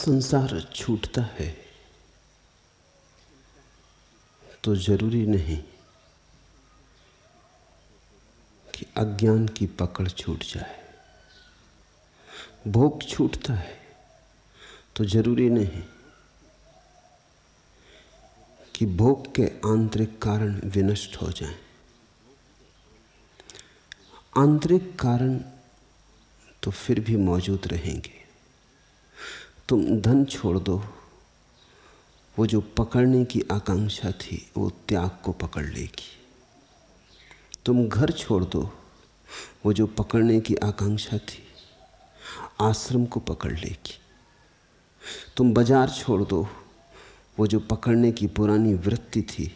संसार छूटता है तो जरूरी नहीं कि अज्ञान की पकड़ छूट जाए। भोग छूटता है तो जरूरी नहीं कि भोग के आंतरिक कारण विनष्ट हो जाएं। आंतरिक कारण तो फिर भी मौजूद रहेंगे। तुम धन छोड़ दो, वो जो पकड़ने की आकांक्षा थी वो त्याग को पकड़ लेगी। तुम घर छोड़ दो, वो जो पकड़ने की आकांक्षा थी आश्रम को पकड़ लेगी। तुम बाजार छोड़ दो, वो जो पकड़ने की पुरानी वृत्ति थी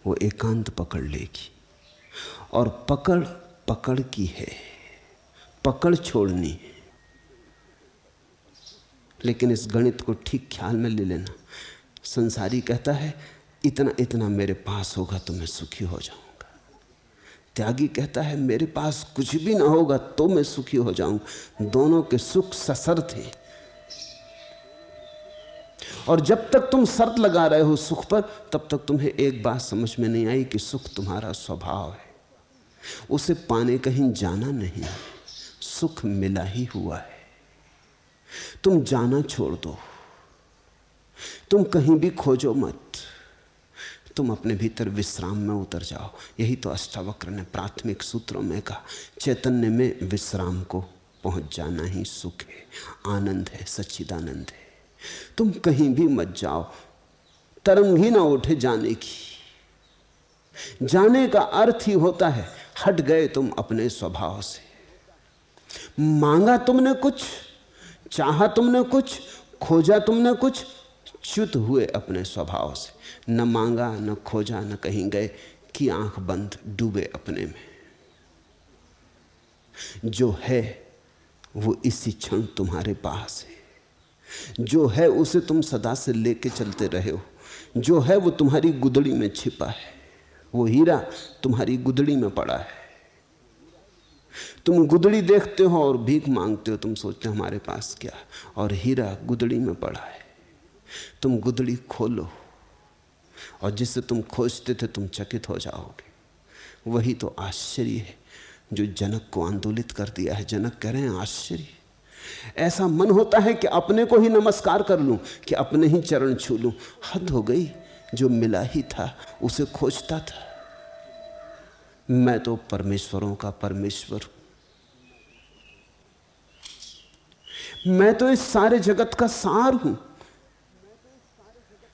वो एकांत पकड़ लेगी। और पकड़ पकड़ की है, पकड़ छोड़नी है। लेकिन इस गणित को ठीक ख्याल में ले लेना। संसारी कहता है इतना इतना मेरे पास होगा तो मैं सुखी हो जाऊंगा। त्यागी कहता है मेरे पास कुछ भी ना होगा तो मैं सुखी हो जाऊंगा। दोनों के सुख सशर्त हैं। और जब तक तुम शर्त लगा रहे हो सुख पर, तब तक तुम्हें एक बात समझ में नहीं आई कि सुख तुम्हारा स्वभाव है। उसे पाने कहीं जाना नहीं, सुख मिला ही हुआ है। तुम जाना छोड़ दो, तुम कहीं भी खोजो मत, तुम अपने भीतर विश्राम में उतर जाओ। यही तो अष्टावक्र ने प्राथमिक सूत्रों में कहा, चैतन्य में विश्राम को पहुंच जाना ही सुख है, आनंद है, सच्चिदानंद है। तुम कहीं भी मत जाओ, तरंग ही ना उठे जाने की। जाने का अर्थ ही होता है हट गए तुम अपने स्वभाव से। मांगा तुमने कुछ, चाहा तुमने कुछ, खोजा तुमने कुछ, च्युत हुए अपने स्वभाव से। न मांगा न खोजा न कहीं गए, कि आंख बंद डूबे अपने में। जो है वो इसी क्षण तुम्हारे पास है। जो है उसे तुम सदा से लेके चलते रहे हो। जो है वो तुम्हारी गुदड़ी में छिपा है। वो हीरा तुम्हारी गुदड़ी में पड़ा है। तुम गुदड़ी देखते हो और भीख मांगते हो, तुम सोचते हो हमारे पास क्या, और हीरा गुदड़ी में पड़ा है। तुम गुदड़ी खोलो और जिससे तुम खोजते थे तुम चकित हो जाओगे। वही तो आश्चर्य है जो जनक को आंदोलित कर दिया है। जनक कह रहे हैं आश्चर्य। ऐसा मन होता है कि अपने को ही नमस्कार कर लूं, कि अपने ही चरण छू लूं। हद हो गई, जो मिला ही था उसे खोजता था। मैं तो परमेश्वरों का परमेश्वर हूं। मैं तो इस सारे जगत का सार हूं।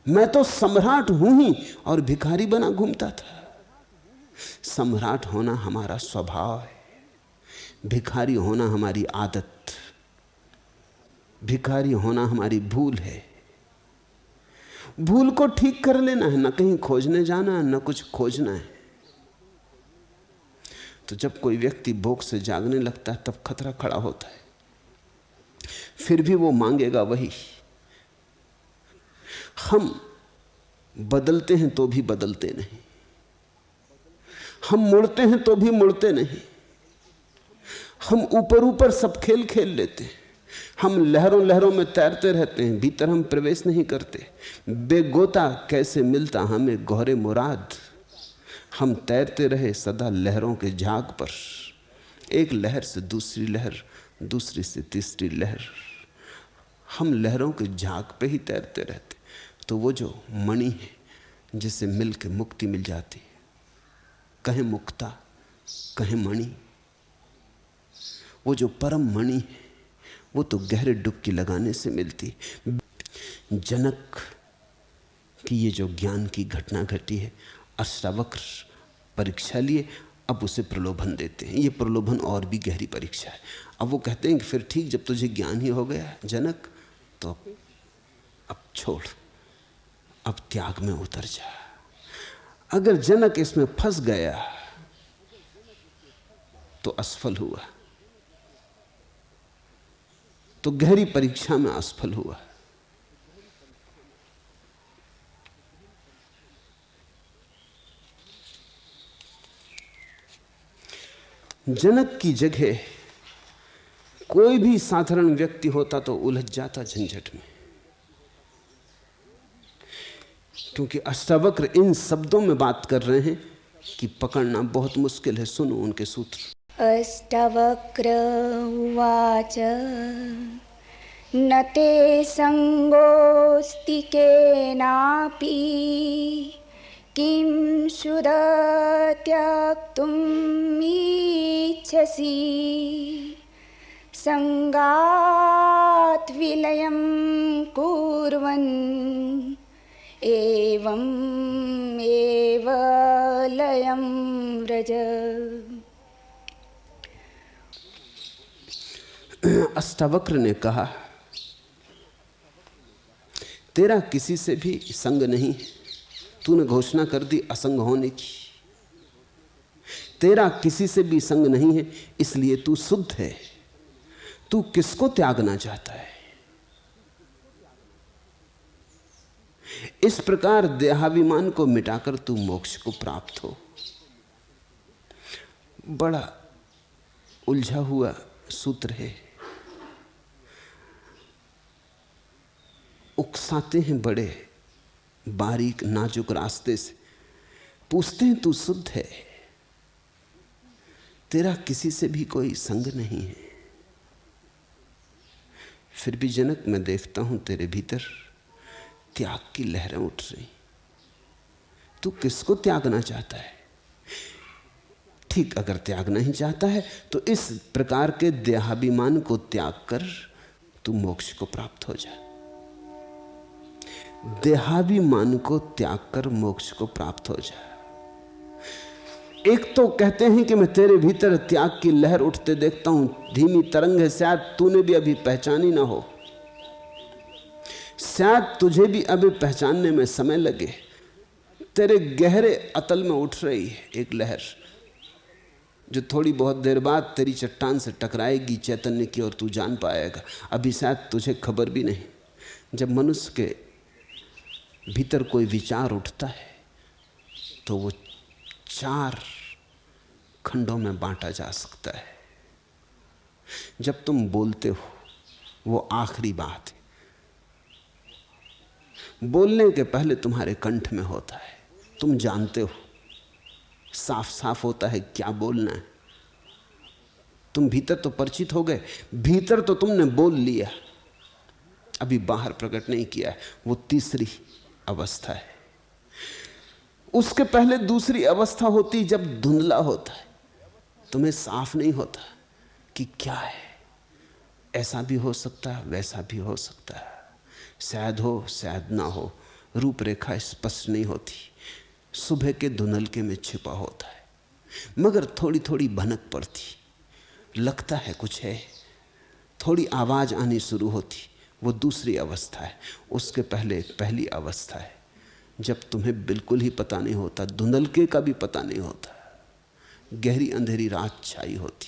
मैं तो सम्राट हूं ही और भिखारी बना घूमता था। सम्राट होना हमारा स्वभाव है, भिखारी होना हमारी आदत, भिखारी होना हमारी भूल है। भूल को ठीक कर लेना है, ना कहीं खोजने जाना है, ना कुछ खोजना है। तो जब कोई व्यक्ति भोग से जागने लगता है तब खतरा खड़ा होता है। फिर भी वो मांगेगा वही। हम बदलते हैं तो भी बदलते नहीं, हम मुड़ते हैं तो भी मुड़ते नहीं। हम ऊपर ऊपर सब खेल खेल लेते हैं। हम लहरों लहरों में तैरते रहते हैं, भीतर हम प्रवेश नहीं करते। बेगोता कैसे मिलता हमें गौहरे मुराद। हम तैरते रहे सदा लहरों के झाग पर, एक लहर से दूसरी लहर, दूसरी से तीसरी लहर। हम लहरों के झाग पे ही तैरते रहते। तो वो जो मणि है जिसे मिल के मुक्ति मिल जाती, कहे मुक्ता कहे मणि, वो जो परम मणि है वो तो गहरे डुबकी लगाने से मिलती। जनक की ये जो ज्ञान की घटना घटी है, अष्टावक्र परीक्षा लिए, अब उसे प्रलोभन देते हैं। ये प्रलोभन और भी गहरी परीक्षा है। अब वो कहते हैं कि फिर ठीक, जब तुझे ज्ञान ही हो गया जनक, तो अब छोड़, अब त्याग में उतर जा। अगर जनक इसमें फंस गया तो असफल हुआ, तो गहरी परीक्षा में असफल हुआ। जनक की जगह कोई भी साधारण व्यक्ति होता तो उलझ जाता झंझट में, क्योंकि अष्टावक्र इन शब्दों में बात कर रहे हैं कि पकड़ना बहुत मुश्किल है। सुनो उनके सूत्र। अष्टावक्र उवाच न ते संगोऽस्ति केनापि किं शुद्धत्यक्तुम् इच्छसि संगात् विलयं कुर्वन् एवं एव लयं व्रज। अष्टावक्र ने कहा, तेरा किसी से भी संग नहीं। तूने घोषणा कर दी असंग होने की। तेरा किसी से भी संग नहीं है, इसलिए तू शुद्ध है। तू किसको त्यागना चाहता है? इस प्रकार देहाभिमान को मिटाकर तू मोक्ष को प्राप्त हो। बड़ा उलझा हुआ सूत्र है, उकसाते हैं बड़े बारीक नाजुक रास्ते से। पूछते हैं तू शुद्ध है, तेरा किसी से भी कोई संग नहीं है, फिर भी जनक मैं देखता हूं तेरे भीतर त्याग की लहरें उठ रही। तू किसको त्यागना चाहता है? ठीक, अगर त्यागना ही चाहता है तो इस प्रकार के देहाभिमान को त्याग कर तू मोक्ष को प्राप्त हो जा। देहाभिमान को त्याग कर मोक्ष को प्राप्त हो जा। एक तो कहते हैं कि मैं तेरे भीतर त्याग की लहर उठते देखता हूं, धीमी तरंग है, शायद तूने भी अभी पहचानी ना हो, शायद तुझे भी अभी पहचानने में समय लगे। तेरे गहरे अतल में उठ रही है एक लहर, जो थोड़ी बहुत देर बाद तेरी चट्टान से टकराएगी चैतन्य की, और तू जान पाएगा। अभी शायद तुझे खबर भी नहीं। जब मनुष्य के भीतर कोई विचार उठता है तो वो 4 खंडों में बांटा जा सकता है। जब तुम बोलते हो वो आखिरी बात है, बोलने के पहले तुम्हारे कंठ में होता है, तुम जानते हो, साफ साफ होता है क्या बोलना है। तुम भीतर तो परिचित हो गए, भीतर तो तुमने बोल लिया, अभी बाहर प्रकट नहीं किया है। वो तीसरी अवस्था है। उसके पहले दूसरी अवस्था होती जब धुंधला होता है, तुम्हें साफ नहीं होता कि क्या है। ऐसा भी हो सकता है, वैसा भी हो सकता है, शायद हो शायद ना हो, रूपरेखा स्पष्ट नहीं होती, सुबह के धुंधलके में छिपा होता है। मगर थोड़ी थोड़ी भनक पड़ती, लगता है कुछ है, थोड़ी आवाज आनी शुरू होती, वो दूसरी अवस्था है। उसके पहले पहली अवस्था है जब तुम्हें बिल्कुल ही पता नहीं होता, धुंधलके का भी पता नहीं होता, गहरी अंधेरी रात छाई होती,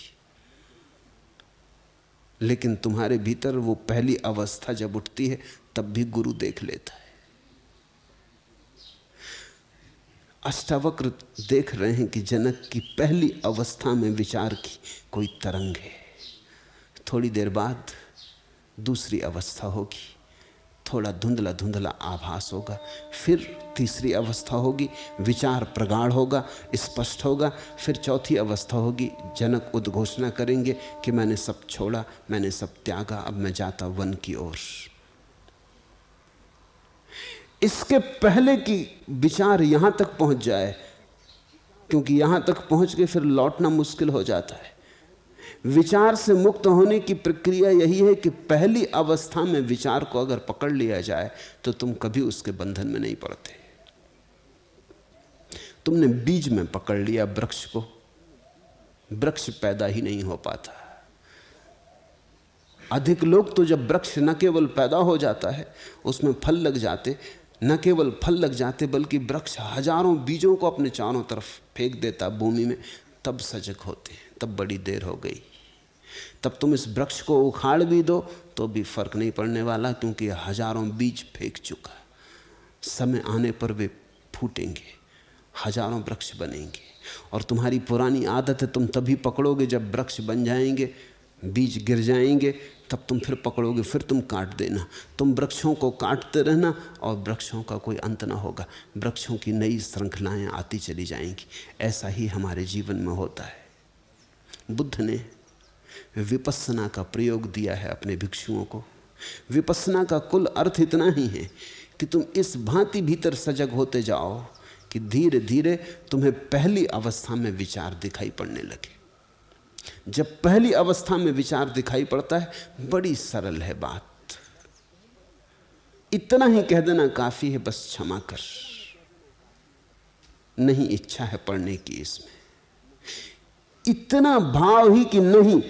लेकिन तुम्हारे भीतर वो पहली अवस्था जब उठती है तब भी गुरु देख लेता है। अष्टावक्र देख रहे हैं कि जनक की पहली अवस्था में विचार की कोई तरंग है। थोड़ी देर बाद दूसरी अवस्था होगी, थोड़ा धुंधला धुंधला आभास होगा, फिर तीसरी अवस्था होगी, विचार प्रगाढ़ होगा, स्पष्ट होगा, फिर चौथी अवस्था होगी। जनक उद्घोषणा करेंगे कि मैंने सब छोड़ा, मैंने सब त्यागा, अब मैं जाता वन की ओर। इसके पहले कि विचार यहां तक पहुंच जाए, क्योंकि यहां तक पहुंच के फिर लौटना मुश्किल हो जाता है। विचार से मुक्त होने की प्रक्रिया यही है कि पहली अवस्था में विचार को अगर पकड़ लिया जाए तो तुम कभी उसके बंधन में नहीं पड़ते। तुमने बीज में पकड़ लिया वृक्ष को, वृक्ष पैदा ही नहीं हो पाता। अधिक लोग तो जब वृक्ष न केवल पैदा हो जाता है, उसमें फल लग जाते, न केवल फल लग जाते बल्कि वृक्ष हजारों बीजों को अपने चारों तरफ फेंक देता भूमि में, तब सजग होते हैं, तब बड़ी देर हो गई। तब तुम इस वृक्ष को उखाड़ भी दो तो भी फर्क नहीं पड़ने वाला, क्योंकि हजारों बीज फेंक चुका। समय आने पर वे फूटेंगे, हजारों वृक्ष बनेंगे। और तुम्हारी पुरानी आदत है, तुम तभी पकड़ोगे जब वृक्ष बन जाएंगे बीज गिर जाएंगे तब तुम फिर पकड़ोगे, फिर तुम काट देना। तुम वृक्षों को काटते रहना और वृक्षों का कोई अंत ना होगा। वृक्षों की नई श्रृंखलाएं आती चली जाएंगी। ऐसा ही हमारे जीवन में होता है। बुद्ध ने विपस्सना का प्रयोग दिया है अपने भिक्षुओं को। विपस्सना का कुल अर्थ इतना ही है कि तुम इस भांति भीतर सजग होते जाओ कि धीरे धीरे तुम्हें पहली अवस्था में विचार दिखाई पड़ने लगे। जब पहली अवस्था में विचार दिखाई पड़ता है, बड़ी सरल है बात। इतना ही कह देना काफी है, बस क्षमा कर, नहीं इच्छा है पढ़ने की इसमें। इतना भाव ही कि नहीं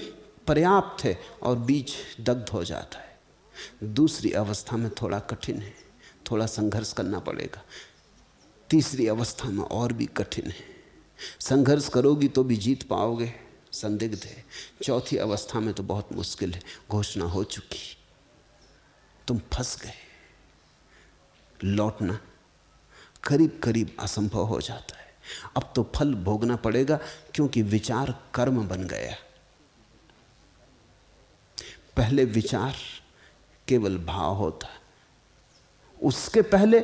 पर्याप्त है और बीज दग्ध हो जाता है। दूसरी अवस्था में थोड़ा कठिन है, थोड़ा संघर्ष करना पड़ेगा। तीसरी अवस्था में और भी कठिन है, संघर्ष करोगी तो भी जीत पाओगे, संदिग्ध है। चौथी अवस्था में तो बहुत मुश्किल है, घोषणा हो चुकी, तुम फंस गए। लौटना करीब करीब असंभव हो जाता है। अब तो फल भोगना पड़ेगा, क्योंकि विचार कर्म बन गया। पहले विचार केवल भाव होता, उसके पहले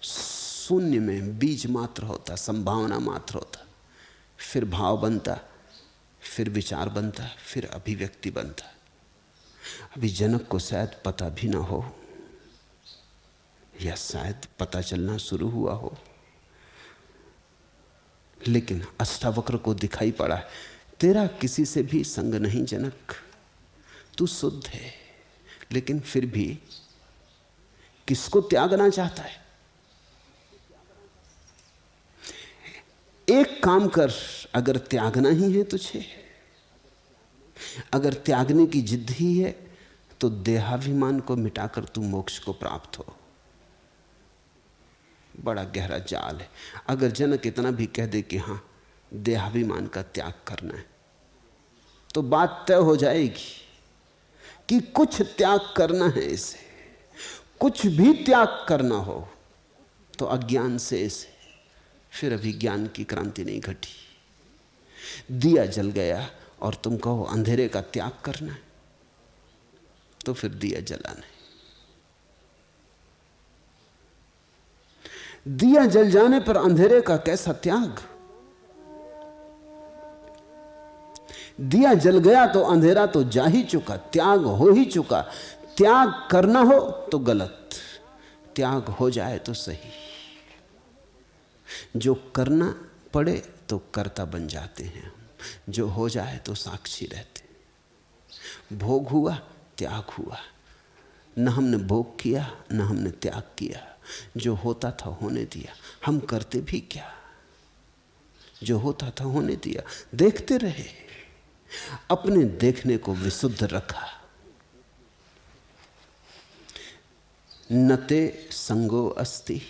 शून्य में बीज मात्र होता, संभावना मात्र होता। फिर भाव बनता, फिर विचार बनता, फिर अभिव्यक्ति बनता। अभी जनक को शायद पता भी ना हो, या शायद पता चलना शुरू हुआ हो, लेकिन अष्टावक्र को दिखाई पड़ा है, तेरा किसी से भी संग नहीं जनक, तू शुद्ध है, लेकिन फिर भी किसको त्यागना चाहता है? एक काम कर, अगर त्यागना ही है तुझे, अगर त्यागने की जिद ही है, तो देहाभिमान को मिटाकर तू मोक्ष को प्राप्त हो। बड़ा गहरा जाल है। अगर जनक इतना भी कह दे कि हां देहाभिमान का त्याग करना है, तो बात तय हो जाएगी कि कुछ त्याग करना है इसे। कुछ भी त्याग करना हो तो अज्ञान से इसे, फिर अभी ज्ञान की क्रांति नहीं घटी। दिया जल गया और तुम कहो अंधेरे का त्याग करना है, तो फिर दिया जला नहीं। दिया जल जाने पर अंधेरे का कैसा त्याग? दिया जल गया तो अंधेरा तो जा ही चुका, त्याग हो ही चुका। त्याग करना हो तो गलत, त्याग हो जाए तो सही। जो करना पड़े तो कर्ता बन जाते हैं, जो हो जाए तो साक्षी रहते। भोग हुआ, त्याग हुआ। न हमने भोग किया, न हमने त्याग किया। जो होता था होने दिया। हम करते भी क्या? जो होता था होने दिया, देखते रहे, अपने देखने को विशुद्ध रखा। नते संगो अस्ति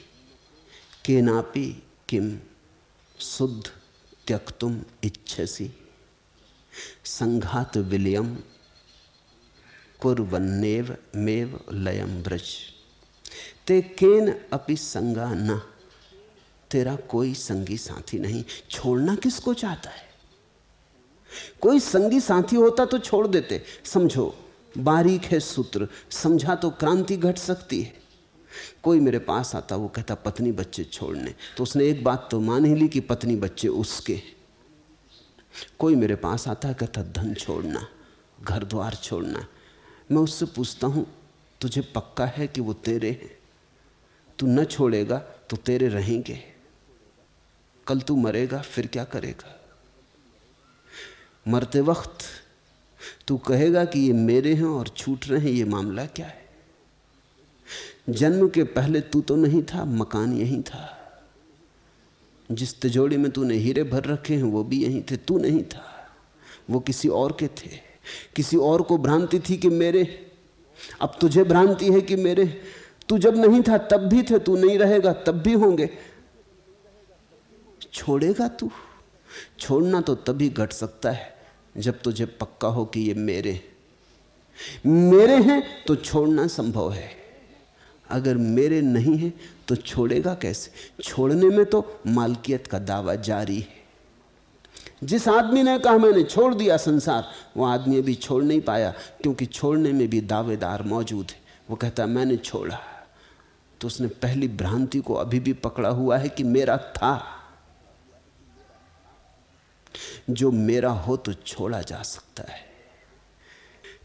केनापि किम शुद्ध त्यक्तुम इच्छसि संघात विलयम कुर्वन्नेव मेव लयम ब्रज। ते केन अपि संगा न, तेरा कोई संगी साथी नहीं। छोड़ना किसको चाहता है? कोई संगी साथी होता तो छोड़ देते। समझो, बारीक है सूत्र, समझा तो क्रांति घट सकती है। कोई मेरे पास आता, वो कहता पत्नी बच्चे छोड़ने, तो उसने एक बात तो मान ही ली कि पत्नी बच्चे उसके। कोई मेरे पास आता है, कहता धन छोड़ना, घर द्वार छोड़ना। मैं उससे पूछता हूं, तुझे पक्का है कि वो तेरे हैं? तू न छोड़ेगा तो तेरे रहेंगे, कल तू मरेगा फिर क्या करेगा? मरते वक्त तू कहेगा कि ये मेरे हैं और छूट रहे हैं, ये मामला क्या है? जन्म के पहले तू तो नहीं था, मकान यहीं था। जिस तिजोरी में तूने हीरे भर रखे हैं वो भी यहीं थे, तू नहीं था, वो किसी और के थे। किसी और को भ्रांति थी कि मेरे, अब तुझे भ्रांति है कि मेरे। तू जब नहीं था तब भी थे, तू नहीं रहेगा तब भी होंगे। छोड़ेगा तू? छोड़ना तो तभी घट सकता है जब तुझे पक्का हो कि ये मेरे हैं, तो छोड़ना संभव है। अगर मेरे नहीं है तो छोड़ेगा कैसे? छोड़ने में तो मालकियत का दावा जारी है। जिस आदमी ने कहा मैंने छोड़ दिया संसार, वो आदमी अभी छोड़ नहीं पाया, क्योंकि छोड़ने में भी दावेदार मौजूद है। वो कहता मैंने छोड़ा, तो उसने पहली भ्रांति को अभी भी पकड़ा हुआ है कि मेरा था। जो मेरा हो तो छोड़ा जा सकता है।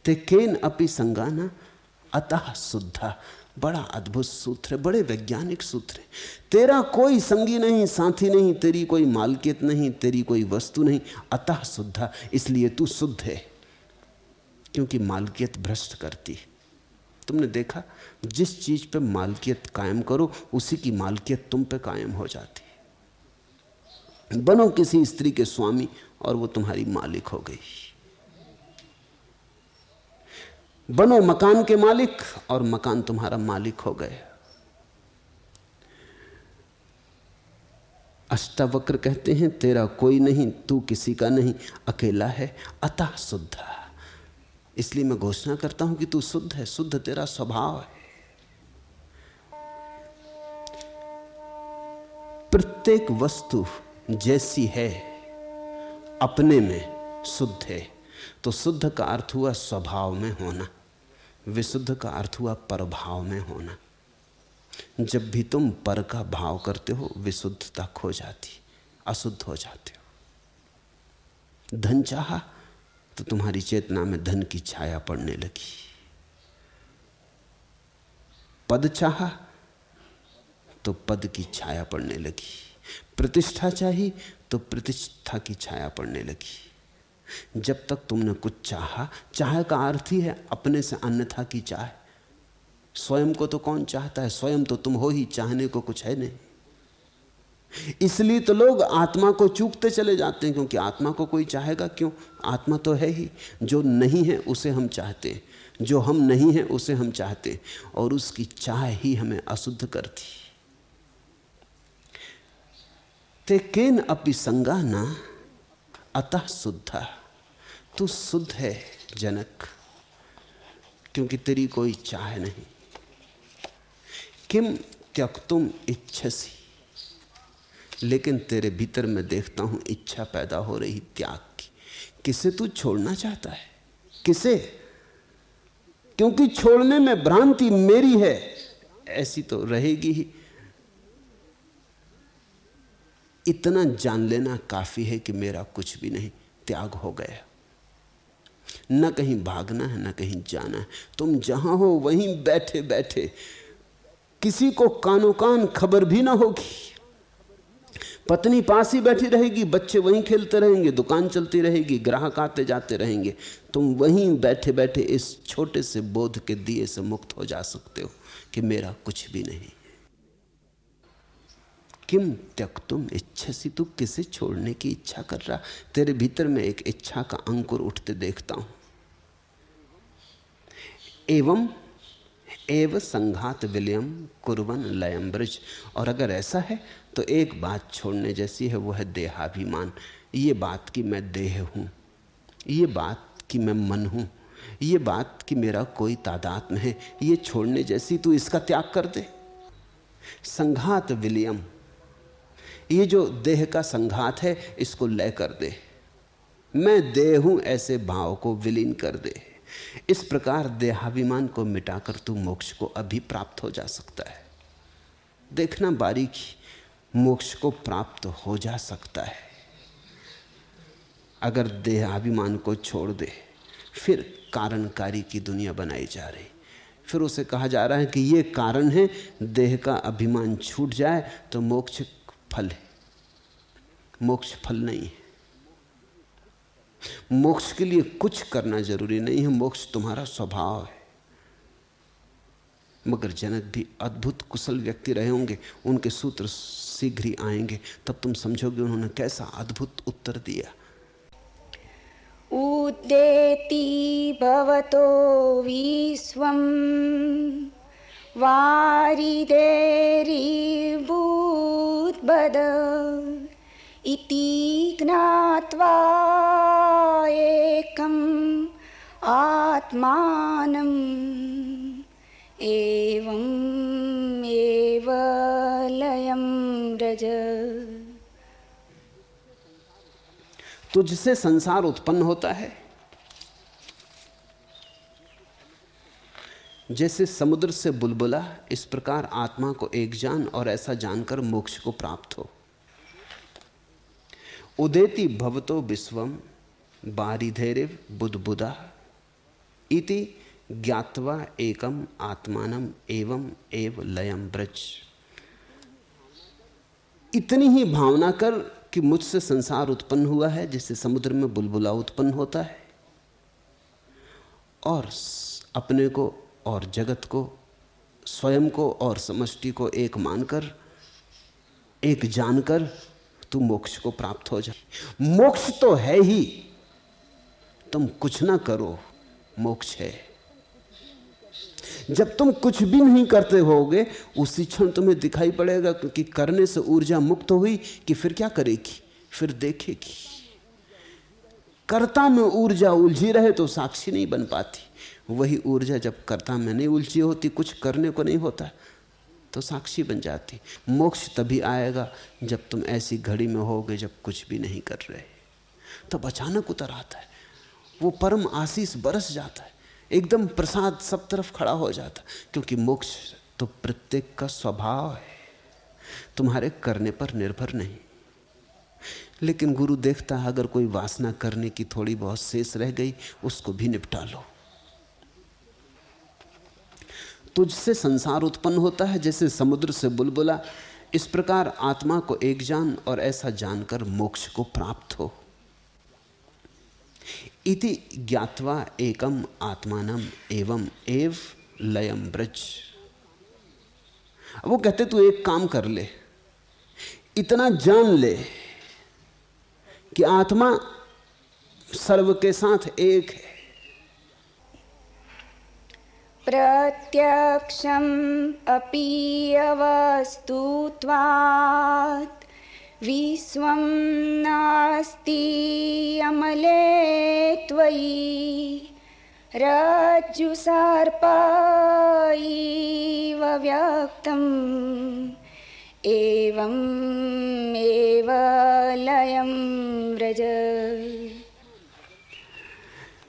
ते केन अपि संगाना अतः शुद्धा, बड़ा अद्भुत सूत्र है, बड़े वैज्ञानिक सूत्र है। तेरा कोई संगी नहीं, साथी नहीं, तेरी कोई मालकियत नहीं, तेरी कोई वस्तु नहीं, अतः शुद्धा, इसलिए तू शुद्ध है। क्योंकि मालकियत भ्रष्ट करती है। तुमने देखा, जिस चीज पे मालकियत कायम करो उसी की मालकियत तुम पे कायम हो जाती है। बनो किसी स्त्री के स्वामी और वो तुम्हारी मालिक हो गई। बनो मकान के मालिक और मकान तुम्हारा मालिक हो गया। अष्टावक्र कहते हैं तेरा कोई नहीं, तू किसी का नहीं, अकेला है, अतः शुद्ध। इसलिए मैं घोषणा करता हूं कि तू शुद्ध है, शुद्ध तेरा स्वभाव है। प्रत्येक वस्तु जैसी है अपने में शुद्ध है। तो शुद्ध का अर्थ हुआ स्वभाव में होना, विशुद्ध का अर्थ हुआ परभाव में होना। जब भी तुम पर का भाव करते हो विशुद्धता खो जाती, अशुद्ध हो जाते हो। धन चाहा तो तुम्हारी चेतना में धन की छाया पड़ने लगी। पद चाहा तो पद की छाया पड़ने लगी। प्रतिष्ठा चाहिए तो प्रतिष्ठा की छाया पड़ने लगी। जब तक तुमने कुछ चाहा, चाह का अर्थ ही है अपने से अन्यथा की चाह। स्वयं को तो कौन चाहता है, स्वयं तो तुम हो ही, चाहने को कुछ है नहीं। इसलिए तो लोग आत्मा को चूकते चले जाते हैं, क्योंकि आत्मा को कोई चाहेगा क्यों? आत्मा तो है ही। जो नहीं है उसे हम चाहते हैं, जो हम नहीं हैं उसे हम चाहते हैं, और उसकी चाह ही हमें अशुद्ध करती। ते केन अपि संगाना अतः शुद्धा, तू शुद्ध है जनक, क्योंकि तेरी कोई चाह नहीं। किम त्यक्तुम इच्छसी, लेकिन तेरे भीतर मैं देखता हूं इच्छा पैदा हो रही त्याग की। किसे तू छोड़ना चाहता है? किसे? क्योंकि छोड़ने में भ्रांति मेरी है, ऐसी तो रहेगी ही। इतना जान लेना काफी है कि मेरा कुछ भी नहीं, त्याग हो गया। न कहीं भागना है, न कहीं जाना है। तुम जहां हो वहीं बैठे बैठे, किसी को कानो कान खबर भी ना होगी। पत्नी पास ही बैठी रहेगी, बच्चे वहीं खेलते रहेंगे, दुकान चलती रहेगी, ग्राहक आते जाते रहेंगे। तुम वहीं बैठे बैठे इस छोटे से बोध के दिए से मुक्त हो जा सकते हो कि मेरा कुछ भी नहीं। किम त्यक्तुम इच्छसी, तू किसे छोड़ने की इच्छा कर रहा? तेरे भीतर में एक इच्छा का अंकुर उठते देखता हूं। एवं एव संघात विलयम कुर्वन लयम ब्रज, और अगर ऐसा है तो एक बात छोड़ने जैसी है, वो है देहाभिमान। ये बात कि मैं देह हूं, ये बात कि मैं मन हूं, ये बात कि मेरा कोई तादात्म्य है, ये छोड़ने जैसी। तू इसका त्याग कर दे। संघात विलयम, ये जो देह का संघात है इसको लय कर दे। मैं देह हूं ऐसे भाव को विलीन कर दे। इस प्रकार देहाभिमान को मिटाकर तू मोक्ष को अभी प्राप्त हो जा सकता है। देखना बारीकी, मोक्ष को प्राप्त हो जा सकता है अगर देहाभिमान को छोड़ दे। फिर कारणकारी की दुनिया बनाई जा रही, फिर उसे कहा जा रहा है कि ये कारण है, देह का अभिमान छूट जाए तो मोक्ष फल है। मोक्ष फल नहीं है। मोक्ष के लिए कुछ करना जरूरी नहीं है, मोक्ष तुम्हारा स्वभाव है। मगर जनक भी अद्भुत कुशल व्यक्ति रहे होंगे, उनके सूत्र शीघ्र ही आएंगे, तब तुम समझोगे उन्होंने कैसा अद्भुत उत्तर दिया। उदेति भवतो विश्वं वारिदेरिभूद्बद इति ज्ञात्वा एकम् आत्मानम् एवम् एव लयं व्रज। तुझसे संसार उत्पन्न होता है। जैसे समुद्र से बुलबुला, इस प्रकार आत्मा को एक जान और ऐसा जानकर मोक्ष को प्राप्त हो। उदेति भवतो विश्वम बारिधेरिव बुदबुदा इति ज्ञात्वा एकम आत्मानम एवं एव लयम ब्रज। इतनी ही भावना कर कि मुझसे संसार उत्पन्न हुआ है, जैसे समुद्र में बुलबुला उत्पन्न होता है, और अपने को और जगत को, स्वयं को और समष्टि को एक मानकर, एक जानकर तू मोक्ष को प्राप्त हो जाए। मोक्ष तो है ही, तुम कुछ ना करो, मोक्ष है। जब तुम कुछ भी नहीं करते होगे, उसी क्षण तुम्हें दिखाई पड़ेगा कि करने से ऊर्जा मुक्त हुई कि फिर क्या करेगी, फिर देखेगी। कर्ता में ऊर्जा उलझी रहे तो साक्षी नहीं बन पाती। वही ऊर्जा जब कर्ता में नहीं उलझी होती, कुछ करने को नहीं होता, तो साक्षी बन जाती। मोक्ष तभी आएगा जब तुम ऐसी घड़ी में होगे जब कुछ भी नहीं कर रहे, तब अचानक उतर आता है वो परम आशीष, बरस जाता है, एकदम प्रसाद सब तरफ खड़ा हो जाता। क्योंकि मोक्ष तो प्रत्येक का स्वभाव है, तुम्हारे करने पर निर्भर नहीं। लेकिन गुरु देखता है अगर कोई वासना करने की थोड़ी बहुत शेष रह गई, उसको भी निपटा लो। तुझसे संसार उत्पन्न होता है जैसे समुद्र से बुलबुला, इस प्रकार आत्मा को एक जान और ऐसा जानकर मोक्ष को प्राप्त हो। इति ज्ञात्वा एकम आत्मानम एवं एव लयम ब्रज। वो कहते तू एक काम कर ले, इतना जान ले कि आत्मा सर्व के साथ एक है। प्रत्यक्षम अपि अवस्तुत्वात् विश्वं नास्ति अमले त्वयि रज्जु सर्प इव व्यक्तम् एवं एव लयं व्रज।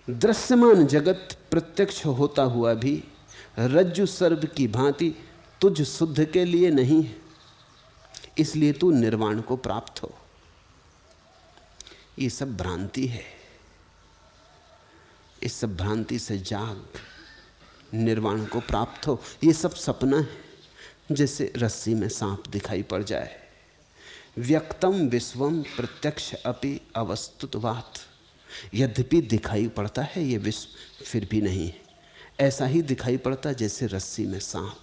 दृश्यमान जगत प्रत्यक्ष होता हुआ भी रज्जु सर्प की भांति तुझ शुद्ध के लिए नहीं है, इसलिए तू निर्वाण को प्राप्त हो। ये सब भ्रांति है, इस सब भ्रांति से जाग, निर्वाण को प्राप्त हो। ये सब सपना है, जैसे रस्सी में सांप दिखाई पड़ जाए। व्यक्तम विश्वम प्रत्यक्ष अपि अवस्तुतवात्। यद्यपि दिखाई पड़ता है ये विश्व, फिर भी नहीं है। ऐसा ही दिखाई पड़ता जैसे रस्सी में सांप।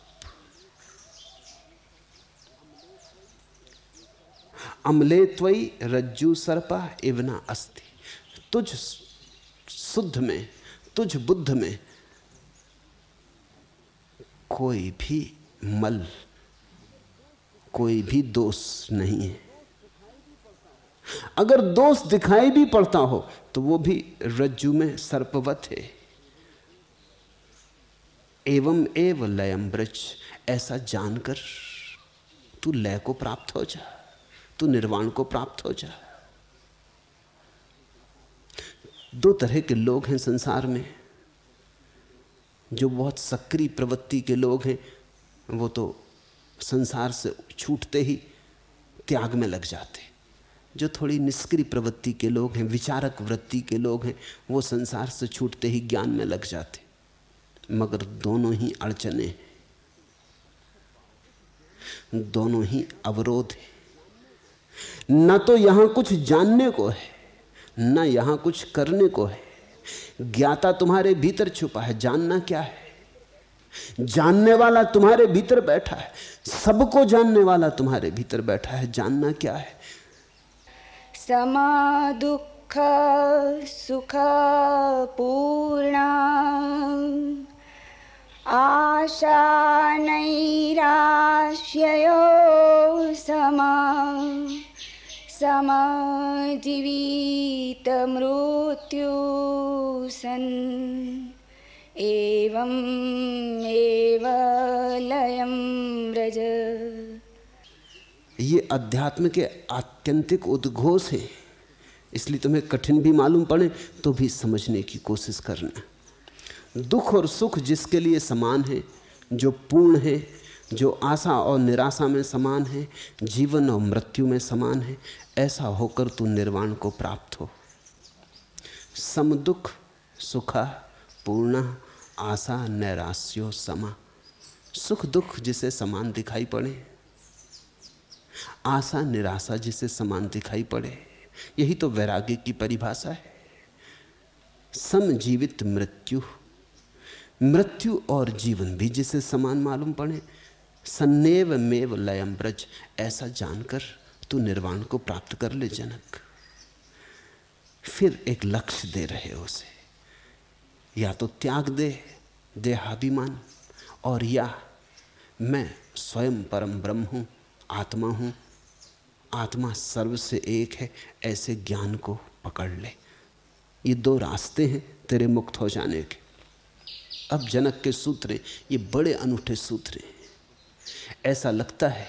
अमले त्वयि रज्जु सर्पा इवना अस्ति। तुझ शुद्ध में, तुझ बुद्ध में कोई भी मल, कोई भी दोष नहीं है। अगर दोष दिखाई भी पड़ता हो तो वो भी रज्जु में सर्पवत है। एवं एव लयम ब्रज। ऐसा जानकर तू लय को प्राप्त हो जा, तू निर्वाण को प्राप्त हो जा। दो तरह के लोग हैं संसार में। जो बहुत सक्रिय प्रवृत्ति के लोग हैं, वो तो संसार से छूटते ही त्याग में लग जाते। जो थोड़ी निष्क्रिय प्रवृत्ति के लोग हैं, विचारक वृत्ति के लोग हैं, वो संसार से छूटते ही ज्ञान में लग जाते। मगर दोनों ही अड़चने हैं, दोनों ही अवरोध है। न तो यहां कुछ जानने को है, न यहां कुछ करने को है। ज्ञाता तुम्हारे भीतर छुपा है, जानना क्या है? जानने वाला तुम्हारे भीतर बैठा है, सबको जानने वाला तुम्हारे भीतर बैठा है, जानना क्या है? समा दुःख सुख पूर्णा आशा नैराश्ययो समा समजीवित मृत्यु सन् एवं एव लयं व्रज। ये अध्यात्म के आत्यंतिक उद्घोष हैं इसलिए तुम्हें कठिन भी मालूम पड़े तो भी समझने की कोशिश करना। दुख और सुख जिसके लिए समान है, जो पूर्ण है, जो आशा और निराशा में समान है, जीवन और मृत्यु में समान है, ऐसा होकर तू निर्वाण को प्राप्त हो। सम दुख सुखा पूर्ण आशा नैरास्यो समा। सुख दुख जिसे समान दिखाई पड़े, आशा निराशा जिसे समान दिखाई पड़े, यही तो वैराग्य की परिभाषा है। सम जीवित मृत्यु, मृत्यु और जीवन भी जिसे समान मालूम पड़े, सन्नेव मेव लयम ब्रज, ऐसा जानकर तू निर्वाण को प्राप्त कर ले जनक। फिर एक लक्ष्य दे रहे हो उसे, या तो त्याग दे देहाभिमान, और या मैं स्वयं परम ब्रह्म हूं, आत्मा हूं, आत्मा सर्व से एक है, ऐसे ज्ञान को पकड़ ले। ये दो रास्ते हैं तेरे मुक्त हो जाने के। अब जनक के सूत्र हैं, ये बड़े अनूठे सूत्र हैं। ऐसा लगता है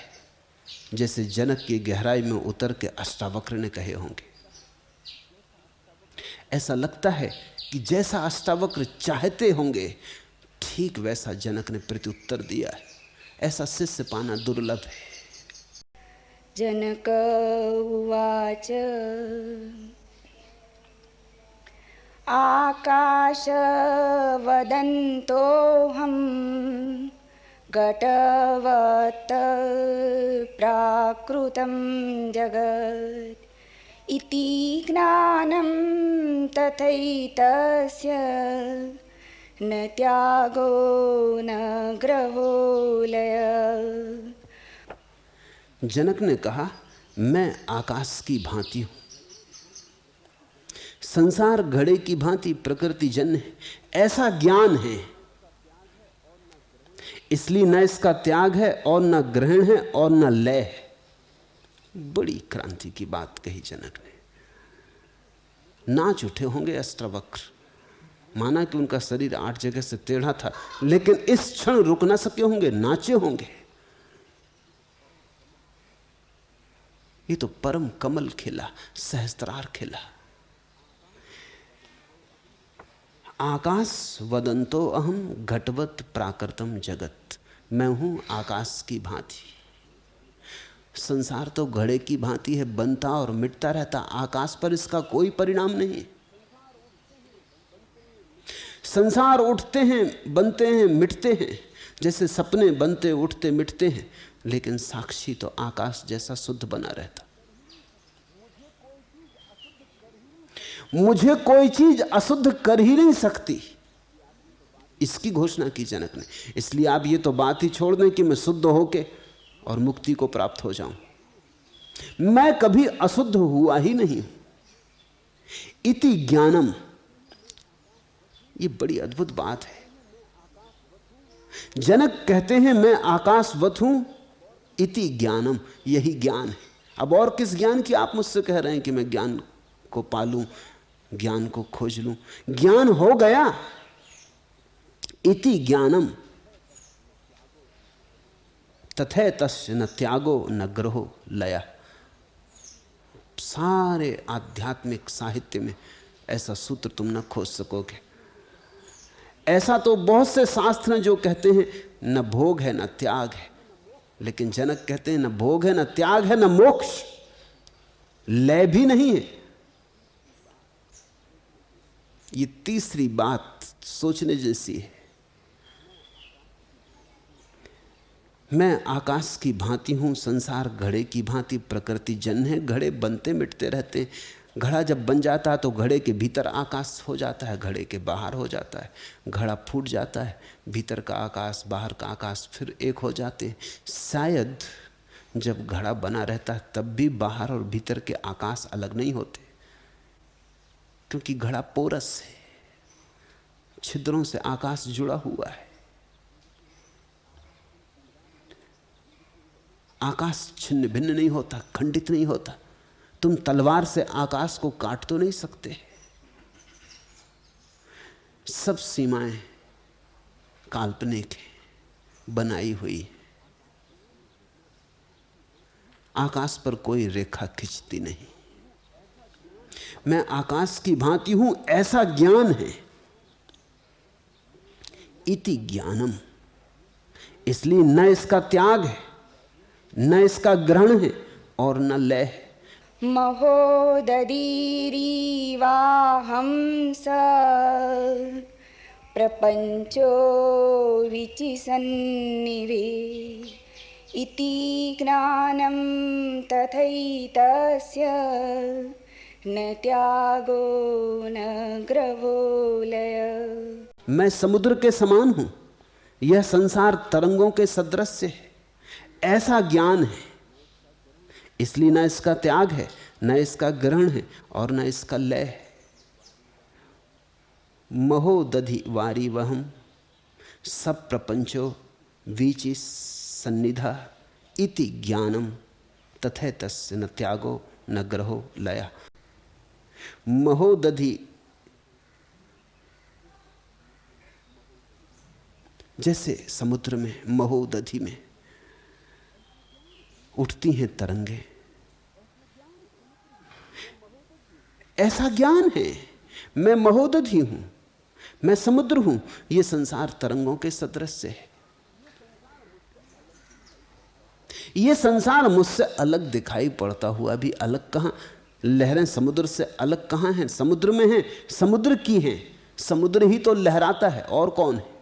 जैसे जनक की गहराई में उतर के अष्टावक्र ने कहे होंगे। ऐसा लगता है कि जैसा अष्टावक्र चाहते होंगे ठीक वैसा जनक ने प्रत्युत्तर दिया है। ऐसा शिष्य पाना दुर्लभ है। जनक उवाच आकाशवदन्तोऽहं घटवत् प्राकृतं जगत् इति ज्ञानं तथैतस्य न त्यागो न ग्रहो लयः। जनक ने कहा, मैं आकाश की भांति हूं, संसार घड़े की भांति प्रकृति जन्य है, ऐसा ज्ञान है, इसलिए न इसका त्याग है और न ग्रहण है और न लय है। बड़ी क्रांति की बात कही जनक ने। नाच उठे होंगे अष्टावक्र, माना कि उनका शरीर 8 जगह से टेढ़ा था, लेकिन इस क्षण रुक ना सके होंगे, नाचे होंगे। ये तो परम कमल खिला, सहस्त्रार खिला। आकाश वदंतो अहम घटवत प्राकृतम जगत, मैं हूं आकाश की भांति। संसार तो घड़े की भांति है, बनता और मिटता रहता, आकाश पर इसका कोई परिणाम नहीं। संसार उठते हैं, बनते हैं, मिटते हैं, जैसे सपने बनते उठते मिटते हैं, लेकिन साक्षी तो आकाश जैसा शुद्ध बना रहता। मुझे कोई चीज अशुद्ध कर ही नहीं सकती, इसकी घोषणा की जनक ने। इसलिए आप ये तो बात ही छोड़ दें कि मैं शुद्ध होके और मुक्ति को प्राप्त हो जाऊं। मैं कभी अशुद्ध हुआ ही नहीं। इति ज्ञानम, ये बड़ी अद्भुत बात है। जनक कहते हैं मैं आकाशवत हूं, इति ज्ञानम, यही ज्ञान है। अब और किस ज्ञान की आप मुझसे कह रहे हैं कि मैं ज्ञान को पालूं, ज्ञान को खोज लूं? ज्ञान हो गया। इति ज्ञानम तथे तस्य न त्यागो न ग्रहो लया। सारे आध्यात्मिक साहित्य में ऐसा सूत्र तुम न खोज सकोगे। ऐसा तो बहुत से शास्त्र हैं जो कहते हैं न भोग है न त्याग है, लेकिन जनक कहते हैं न भोग है न त्याग है न मोक्ष, लय भी नहीं है। ये तीसरी बात सोचने जैसी है। मैं आकाश की भांति हूं, संसार घड़े की भांति प्रकृति जन्य है, घड़े बनते मिटते रहते हैं। घड़ा जब बन जाता है तो घड़े के भीतर आकाश हो जाता है, घड़े के बाहर हो जाता है। घड़ा फूट जाता है, भीतर का आकाश बाहर का आकाश फिर एक हो जाते हैं। शायद जब घड़ा बना रहता है तब भी बाहर और भीतर के आकाश अलग नहीं होते, क्योंकि घड़ा पोरस है, छिद्रों से आकाश जुड़ा हुआ है। आकाश छिन्न भिन्न नहीं होता, खंडित नहीं होता। तुम तलवार से आकाश को काट तो नहीं सकते। सब सीमाएं काल्पनिक है, बनाई हुई है। आकाश पर कोई रेखा खिंचती नहीं। मैं आकाश की भांति हूं, ऐसा ज्ञान है। इति ज्ञानम, इसलिए न इसका त्याग है, न इसका ग्रहण है और न लय है। महोदधीरीवाहं स प्रपंचो विचिसन्निवे इति ज्ञानं तथैतस्य न त्यागो न ग्रहो लय। मैं समुद्र के समान हूं, यह संसार तरंगों के सदृश्य है, ऐसा ज्ञान है। इसलिए न इसका त्याग है, न इसका ग्रहण है और न इसका लय है। महो दधि वारी वहम सब प्रपंचो वीचि सन्निधा इति ज्ञानम तथे तस्य न त्यागो न ग्रहो लया। महोदधि, जैसे समुद्र में महोदधि में उठती हैं तरंगे, ऐसा ज्ञान है। मैं महोदधि हूं, मैं समुद्र हूं, यह संसार तरंगों के सदृश्य है। यह संसार मुझसे अलग दिखाई पड़ता हुआ भी अलग कहां, लहरें समुद्र से अलग कहां हैं? समुद्र में हैं, समुद्र की हैं, समुद्र ही तो लहराता है, और कौन है?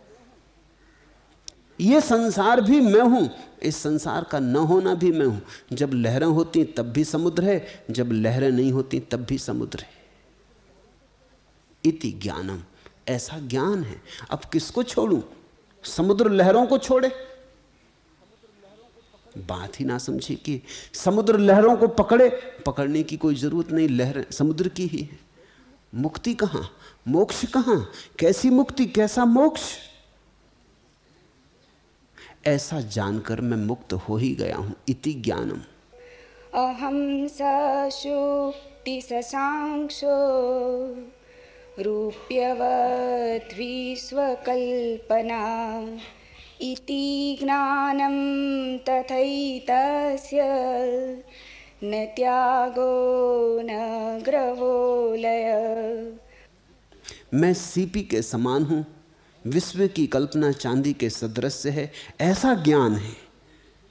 यह संसार भी मैं हूं, इस संसार का न होना भी मैं हूं। जब लहरें होती तब भी समुद्र है, जब लहरें नहीं होती तब भी समुद्र है। इति ज्ञानम, ऐसा ज्ञान है। अब किसको छोड़ूं? समुद्र लहरों को छोड़े? बात ही ना समझी कि समुद्र लहरों को पकड़े, पकड़ने की कोई जरूरत नहीं, लहरें समुद्र की ही है। मुक्ति कहां, मोक्ष कहां? कैसी मुक्ति, कैसा मोक्ष? ऐसा जानकर मैं मुक्त हो ही गया हूं। इति ज्ञानम। अहं सशुक्ति ससांक्षो रूप्यवत् विश्वकल्पना इति ज्ञानं तथैतस्य न त्यागो न ग्रहो लय। मैं सीपी के समान हूं, विश्व की कल्पना चांदी के सदृश्य है, ऐसा ज्ञान है।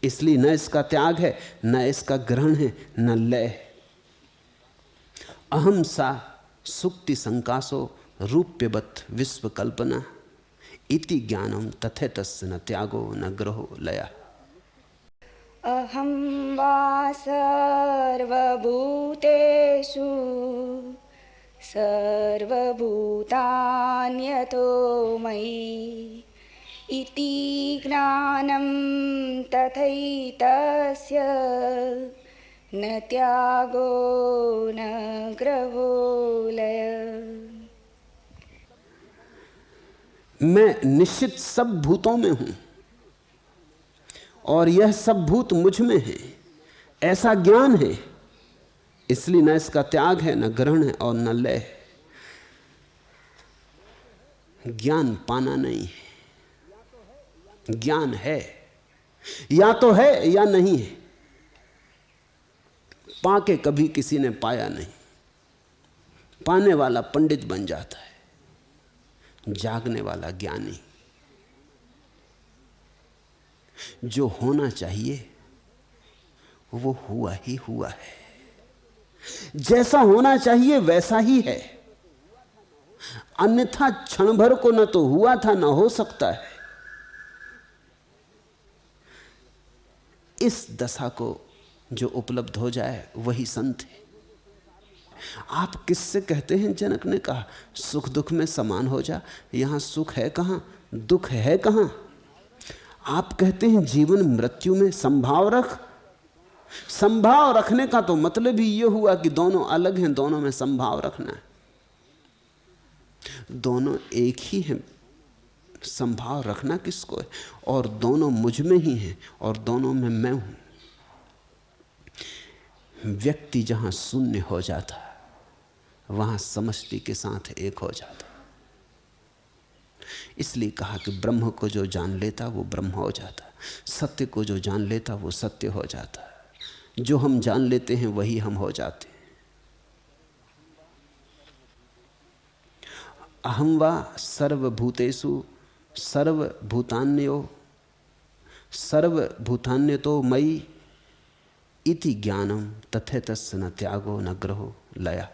इसलिए न इसका त्याग है, न इसका ग्रहण है, न लय है। अहम सा सुक्ति संकासो रूप्यवत् विश्व कल्पना इति ज्ञानम तथे तस्य न त्यागो न ग्रहो लया। अहं वा सर्वभूतेषु सर्वभूतान्यतो मयि इति ज्ञानं तथैतस्य न त्यागो न ग्रहो लय। मैं निश्चित सब भूतों में हूं और यह सब भूत मुझ में है, ऐसा ज्ञान है। इसलिए न इसका त्याग है, न ग्रहण है और न लय है। ज्ञान पाना नहीं है, ज्ञान है, या तो है या नहीं है। पाके कभी किसी ने पाया नहीं। पाने वाला पंडित बन जाता है, जागने वाला ज्ञानी। जो होना चाहिए वो हुआ ही हुआ है, जैसा होना चाहिए वैसा ही है। अन्यथा क्षण भर को न तो हुआ था न हो सकता है। इस दशा को जो उपलब्ध हो जाए वही संत है। आप किससे कहते हैं? जनक ने कहा सुख दुख में समान हो जा। यहां सुख है कहां, दुख है कहां? आप कहते हैं जीवन मृत्यु में संभाव रख। संभाव रखने का तो मतलब ही यह हुआ कि दोनों अलग हैं, दोनों में संभाव रखना है। दोनों एक ही हैं, संभाव रखना किसको है? और दोनों मुझ में ही हैं और दोनों में मैं हूं। व्यक्ति जहां शून्य हो जाता वहां समष्टि के साथ एक हो जाता। इसलिए कहा कि ब्रह्म को जो जान लेता वो ब्रह्म हो जाता, सत्य को जो जान लेता वो सत्य हो जाता। जो हम जान लेते हैं वही हम हो जाते। अहम वा सर्वभूतेषु सर्वभूतान्यो सर्वभूतान्यतो मयि इति ज्ञानम तथेतस्य न त्यागो न ग्रहो लया।